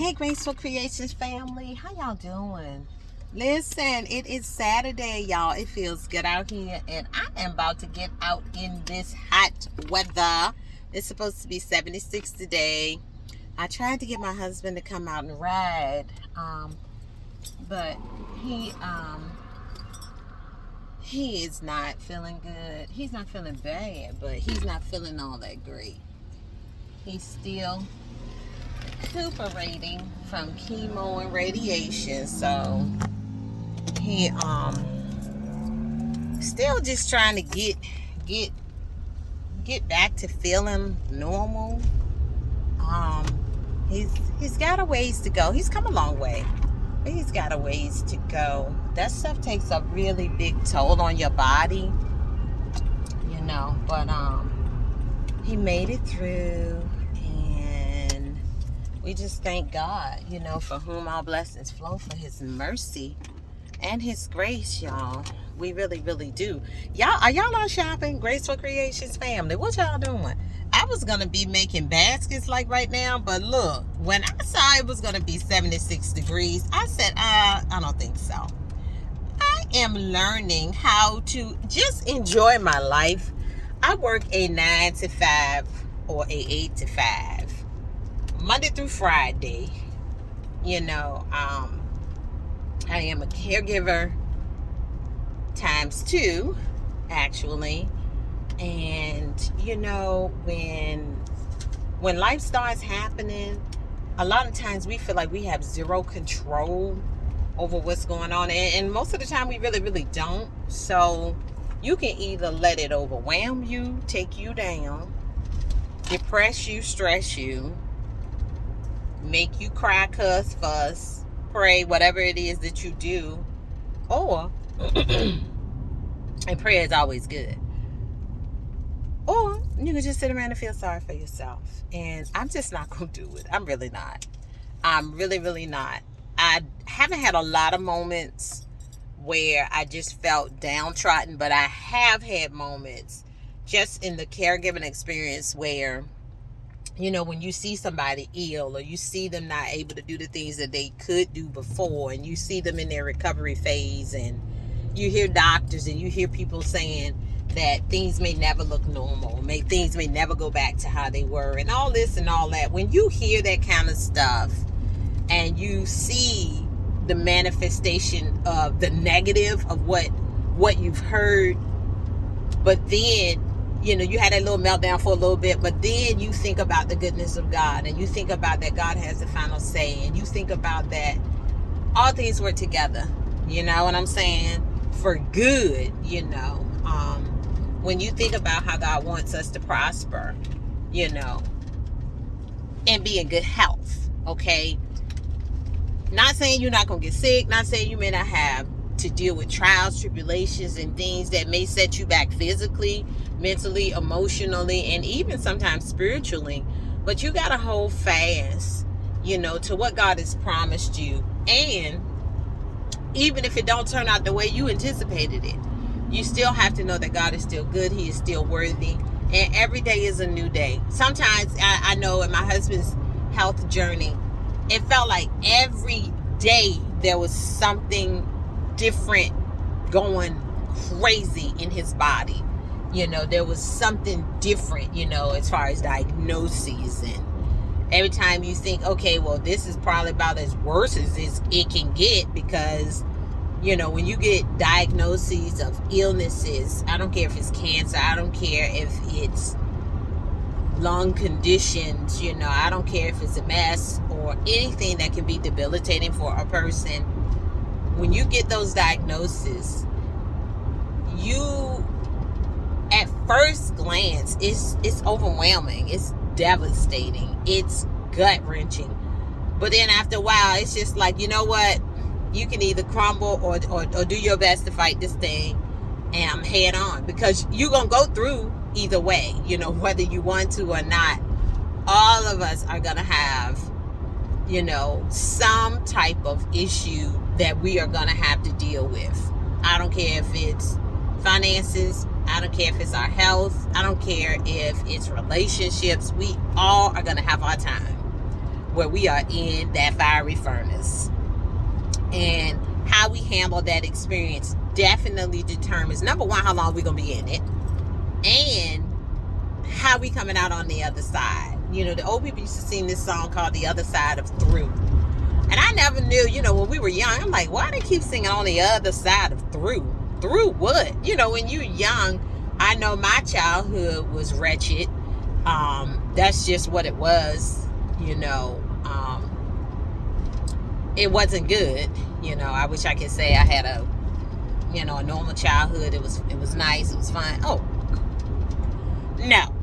Hey, Graceful Creations family, how y'all doing? Listen, it is Saturday, y'all. It feels good out here, and I am about to get out in this hot weather. It's supposed to be 76 today. I tried to get my husband to come out and ride, but he he is not feeling good. He's not feeling bad, but he's not feeling all that great. He's still recuperating from chemo and radiation, so he still just trying to get back to feeling normal. He's got a ways to go. He's come a long way, but he's got a ways to go. That stuff takes a really big toll on your body, but he made it through, and we just thank God, for whom all blessings flow, for his mercy and his grace, y'all. We really, really do. Are y'all out shopping? Graceful Creations family, what y'all doing? I was gonna be making baskets like right now, but look, when I saw it was gonna be 76 degrees, I said, I don't think so. I am learning how to just enjoy my life. I work a 9 to 5 or a 8 to 5, Monday through Friday. I am a caregiver times 2, actually. And when life starts happening, a lot of times we feel like we have zero control over what's going on, and most of the time we really, really don't. So you can either let it overwhelm you, take you down, depress you, stress you, make you cry, cuss, fuss, pray, whatever it is that you do, or and prayer is always good, or you can just sit around and feel sorry for yourself. And I'm just not gonna do it. I'm really not. I'm really, really not. I haven't had a lot of moments where I just felt downtrodden, but I have had moments just in the caregiving experience where when you see somebody ill, or you see them not able to do the things that they could do before, and you see them in their recovery phase, and you hear doctors and you hear people saying that things may never look normal, things may never go back to how they were, and all this and all that. When you hear that kind of stuff and you see the manifestation of the negative of what you've heard, but then you had that little meltdown for a little bit, but then you think about the goodness of God, and you think about that God has the final say, and you think about that all things work together, you know what I'm saying, for good. When you think about how God wants us to prosper, and be in good health, okay? Not saying you're not going to get sick, not saying you may not have to deal with trials, tribulations, and things that may set you back physically, mentally, emotionally, and even sometimes spiritually. But you got to hold fast, to what God has promised you. And even if it don't turn out the way you anticipated it, you still have to know that God is still good. He is still worthy. And every day is a new day. Sometimes I know in my husband's health journey, it felt like every day there was something different going crazy in his body. There was something different, as far as diagnoses. And every time you think, okay, well, this is probably about as worse as it can get, because when you get diagnoses of illnesses, I don't care if it's cancer, I don't care if it's lung conditions, I don't care if it's a mass or anything that can be debilitating for a person. When you get those diagnoses, you, at first glance, it's overwhelming, it's devastating, it's gut-wrenching. But then after a while, it's just like, you know what? You can either crumble or do your best to fight this thing and head on, because you're going to go through either way, whether you want to or not. All of us are going to have, some type of issue that we are going to have to deal with. I don't care if it's finances. I don't care if it's our health. I don't care if it's relationships. We all are going to have our time. where we are in that fiery furnace. And how we handle that experience definitely determines, number one, how long we're going to be in it, and how we coming out on the other side. You know, the old people used to sing this song called The Other Side of Through. And I never knew, you know, when we were young, I'm like, why do they keep singing on the other side of through? Through what? You know, when you're young, I know my childhood was wretched. That's just what it was, you know. It wasn't good. You know, I wish I could say I had a, you know, a normal childhood. It was nice. It was fun. Oh, no.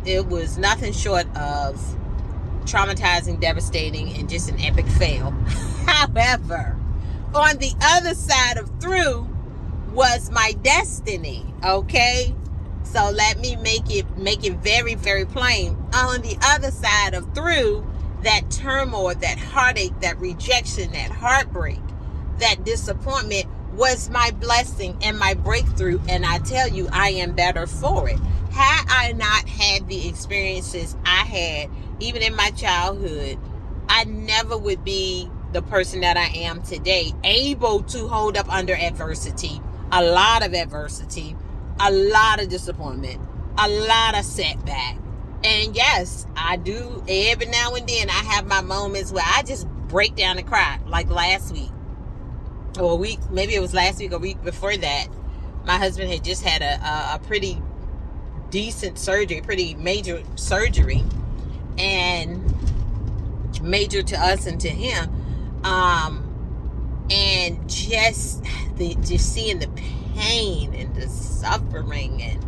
It was nothing short of traumatizing, devastating, and just an epic fail. However, on the other side of through was my destiny. Okay, so let me make it very, very plain. On the other side of through, that turmoil, that heartache, that rejection, that heartbreak, that disappointment was my blessing and my breakthrough. And I tell you, I am better for it. Had I not had the experiences I had, even in my childhood, I never would be the person that I am today, able to hold up under adversity, a lot of adversity, a lot of disappointment, a lot of setback. And yes, I do, every now and then, I have my moments where I just break down and cry, like last week, or a week, maybe it was last week or week before that. My husband had just had a pretty decent surgery, pretty major surgery, and major to us and to him, and just seeing the pain and the suffering, and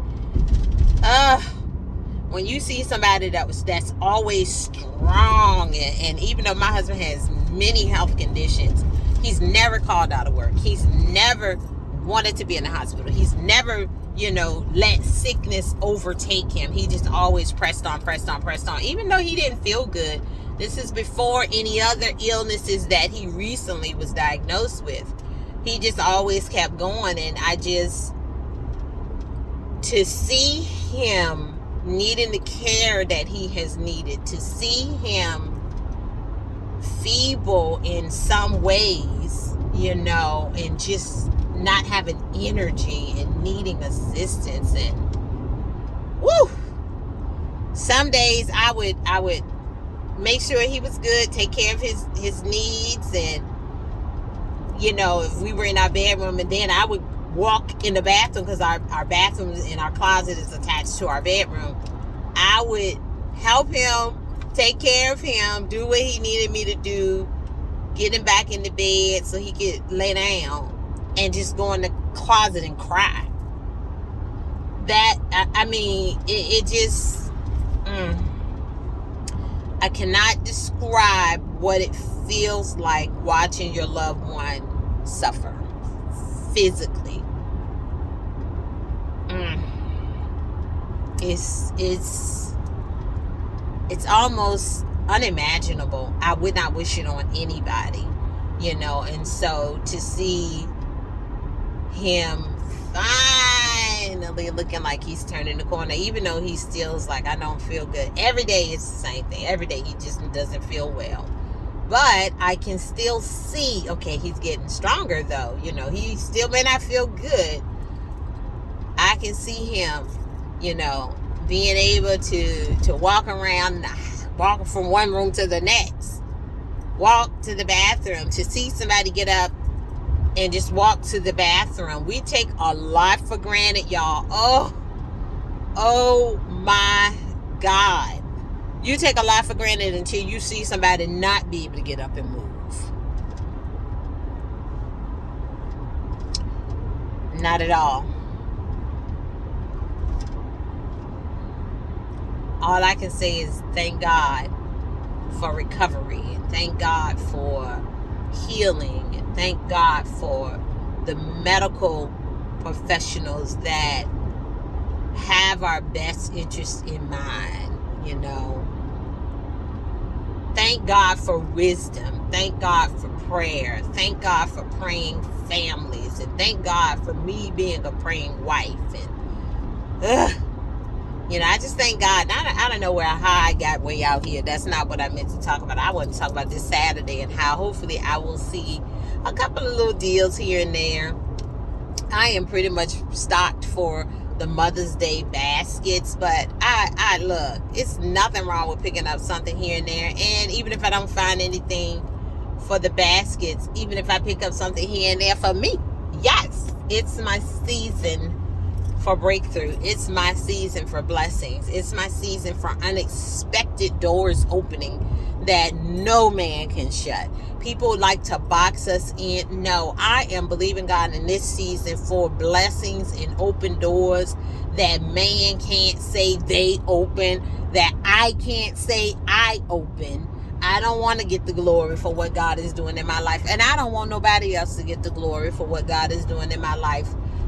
when you see somebody that's always strong, and even though my husband has many health conditions, he's never called out of work. He's never wanted to be in the hospital. He's never, you know, let sickness overtake him. He just always pressed on, even though he didn't feel good. This is before any other illnesses that he recently was diagnosed with. He just always kept going, and to see him needing the care that he has needed, to see him feeble in some ways, you know, and just not having energy and needing assistance, and woo, some days I would make sure he was good, take care of his needs, and, you know, if we were in our bedroom, and then I would walk in the bathroom, because our bathroom in our closet is attached to our bedroom. I would help him, take care of him, do what he needed me to do, get him back in the bed so he could lay down, and just go in the closet and cry. That, I mean, it just, I cannot describe what it feels like watching your loved one suffer physically. It's almost unimaginable. I would not wish it on anybody, you know. And so to see him finally looking like he's turning the corner, even though he still's like, I don't feel good. Every day it's the same thing. Every day he just doesn't feel well. But I can still see, okay, he's getting stronger though. You know, he still may not feel good. I can see him, you know, being able to walk around, walk from one room to the next, walk to the bathroom, to see somebody get up and just walk to the bathroom. We take a lot for granted, y'all. Oh my God. You take a lot for granted until you see somebody not be able to get up and move. Not at all. All I can say is thank God for recovery, and thank God for healing, and thank God for the medical professionals that have our best interest in mind, you know. Thank God for wisdom. Thank God for prayer. Thank God for praying families. And thank God for me being a praying wife. And I just thank God. I don't know how I got way out here. That's not what I meant to talk about. I want to talk about this Saturday and how hopefully I will see a couple of little deals here and there. I am pretty much stocked for the Mother's Day baskets, but I look, it's nothing wrong with picking up something here and there. And even if I don't find anything for the baskets, even if I pick up something here and there for me, yes, it's my season for breakthrough. It's my season for blessings. It's my season for unexpected doors opening that no man can shut. People like to box us in. No, I am believing God in this season for blessings and open doors that man can't say they open, that I can't say I open. I don't want to get the glory for what God is doing in my life. And I don't want nobody else to get the glory for what God is doing in my life.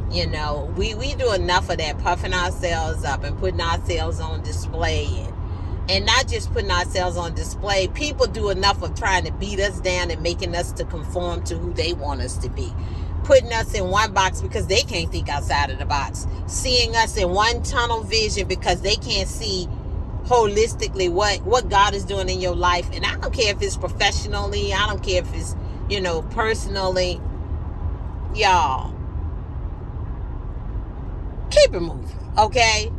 We do enough of that, puffing ourselves up and putting ourselves on display. And not just putting ourselves on display. People do enough of trying to beat us down and making us to conform to who they want us to be. Putting us in one box because they can't think outside of the box. Seeing us in one tunnel vision because they can't see holistically what God is doing in your life. And I don't care if it's professionally. I don't care if it's, personally. Y'all, keep it moving, okay?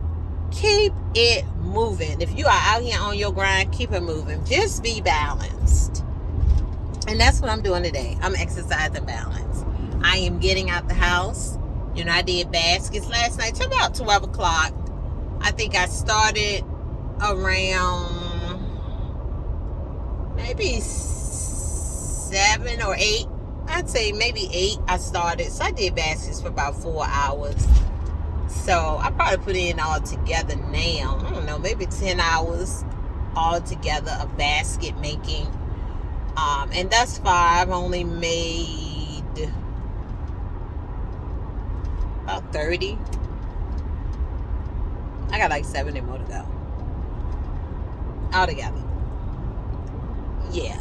Keep it moving. If you are out here on your grind, keep it moving. Just be balanced. And that's what I'm doing today. I'm exercising balance. I am getting out the house. I did baskets last night till about 12 o'clock. I think I started around maybe 7 or 8. I'd say maybe 8 I started. So I did baskets for about 4 hours. So I probably put in all together now, I don't know, maybe 10 hours all together of basket making. And thus far, I've only made about 30. I got like 70 more to go. All together. Yeah.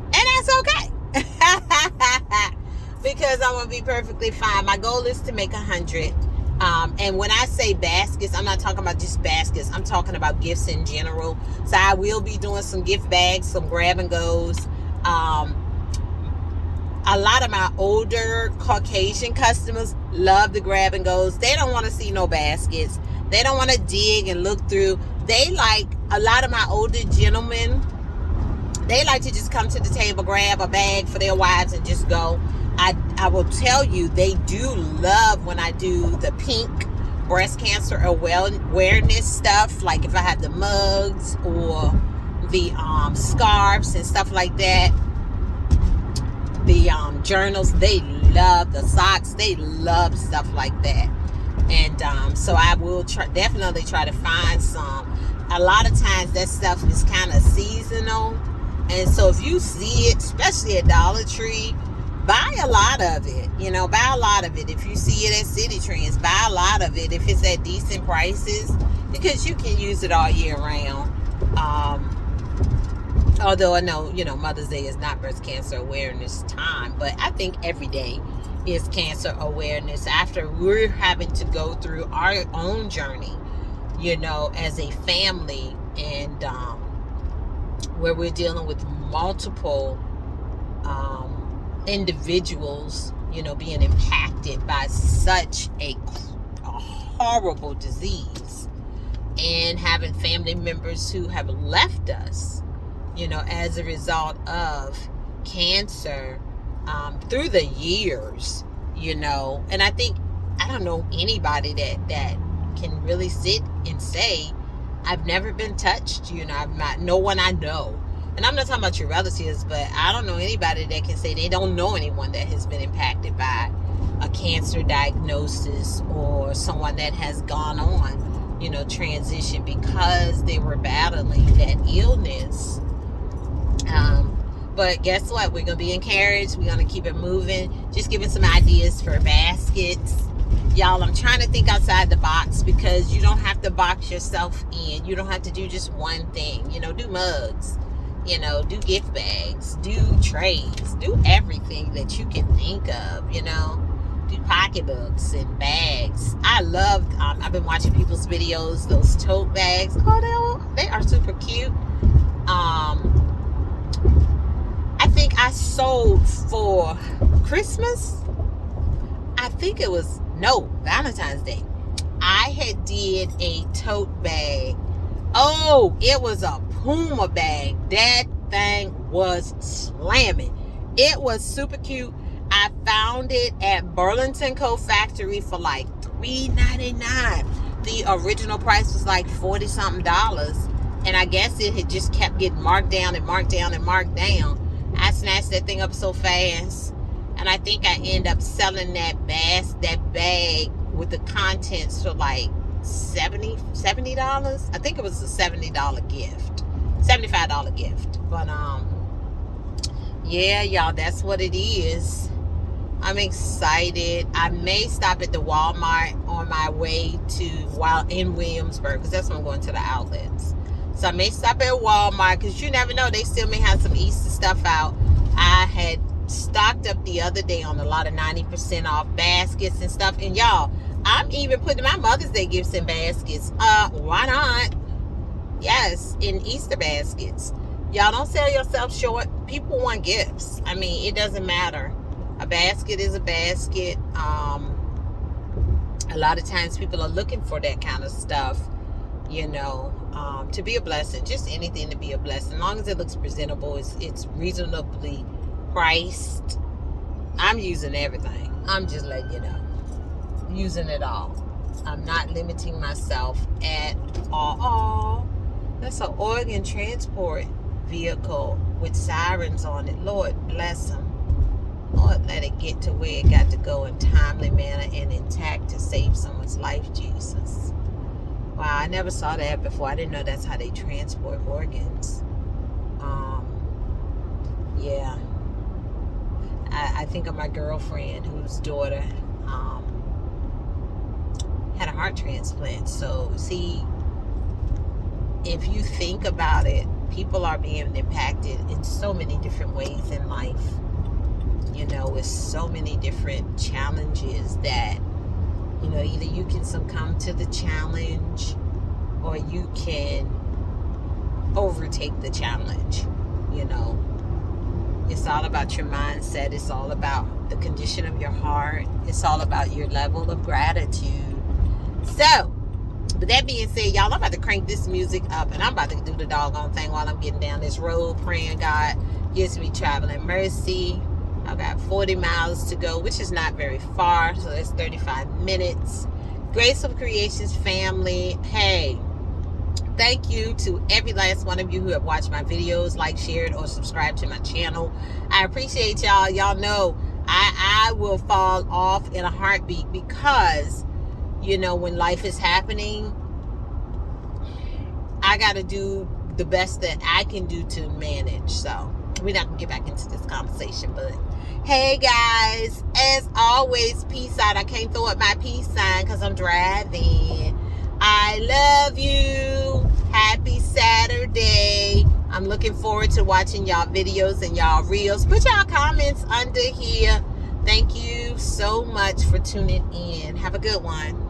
And that's okay. Because I'm going to be perfectly fine. My goal is to make 100. And when I say baskets, I'm not talking about just baskets. I'm talking about gifts in general. So I will be doing some gift bags, some grab and goes. A lot of my older Caucasian customers love the grab and goes. They don't want to see no baskets. They don't want to dig and look through. They like, a lot of my older gentlemen, they like to just come to the table, grab a bag for their wives and just go. I will tell you, they do love when I do the pink breast cancer awareness stuff. Like if I have the mugs or the scarves and stuff like that. The journals, they love the socks. They love stuff like that. And so I will definitely try to find some. A lot of times that stuff is kind of seasonal. And so if you see it, especially at Dollar Tree, buy a lot of it. Buy a lot of it. If you see it at City Trends, buy a lot of it if it's at decent prices, because you can use it all year round. Although I know, Mother's Day is not breast cancer awareness time, but I think every day is cancer awareness after we're having to go through our own journey, as a family, and where we're dealing with multiple individuals, being impacted by such a horrible disease, and having family members who have left us, as a result of cancer, through the years, and I don't know anybody that can really sit and say, I've never been touched, I'm not, no one I know. And I'm not talking about your relatives, but I don't know anybody that can say they don't know anyone that has been impacted by a cancer diagnosis, or someone that has gone on, transition because they were battling that illness. But guess what? We're going to be encouraged. We're going to keep it moving. Just giving some ideas for baskets. Y'all, I'm trying to think outside the box, because you don't have to box yourself in. You don't have to do just one thing. Do mugs. Do gift bags. Do trays. Do everything that you can think of, do pocketbooks and bags. I loved, I've been watching people's videos, those tote bags. Oh, they are super cute. I think I sold for Christmas. I think it was, no, Valentine's Day. I had did a tote bag. Oh, it was a Puma bag. That thing was slamming. It was super cute. I found it at Burlington Co. Factory for like $3.99. The original price was like $40 something. And I guess it had just kept getting marked down and marked down and marked down. I snatched that thing up so fast. And I think I end up selling that bag with the contents for like $70. I think it was a $70 gift. $75 gift. But yeah, y'all, that's what it is. I'm excited. I may stop at the Walmart on my way to, while in Williamsburg, because that's when I'm going to the outlets. So I may stop at Walmart, because you never know, they still may have some Easter stuff out. I had stocked up the other day on a lot of 90% off baskets and stuff. And y'all, I'm even putting my Mother's Day gifts in baskets. Why not? Yes, in Easter baskets. Y'all don't sell yourself short. People want gifts. I mean, it doesn't matter. A basket is a basket. A lot of times people are looking for that kind of stuff, you know, to be a blessing. Just anything to be a blessing. As long as it looks presentable, it's reasonably priced. I'm using everything. I'm just letting you know. Using it all. I'm not limiting myself at all. That's an organ transport vehicle with sirens on it. Lord bless them. Lord, let it get to where it got to go in timely manner and intact to save someone's life, Jesus. Wow, I never saw that before. I didn't know that's how they transport organs. Yeah. I think of my girlfriend whose daughter had a heart transplant. So, see, if you think about it, people are being impacted in so many different ways in life. You know, with so many different challenges that, you know, either you can succumb to the challenge or you can overtake the challenge. You know, it's all about your mindset. It's all about the condition of your heart. It's all about your level of gratitude. So, with that being said, y'all, I'm about to crank this music up and I'm about to do the doggone thing while I'm getting down this road, praying God gives me traveling mercy. I've got 40 miles to go, which is not very far, so that's 35 minutes. Grace of Creations family, hey, thank you to every last one of you who have watched my videos, like, shared, or subscribed to my channel. I appreciate y'all. Y'all know I will fall off in a heartbeat because, you know, when life is happening, I got to do the best that I can do to manage. So we're not going to get back into this conversation, but hey guys, as always, peace out. I can't throw up my peace sign because I'm driving. I love you. Happy Saturday. I'm looking forward to watching y'all videos and y'all reels. Put y'all comments under here. Thank you so much for tuning in. Have a good one.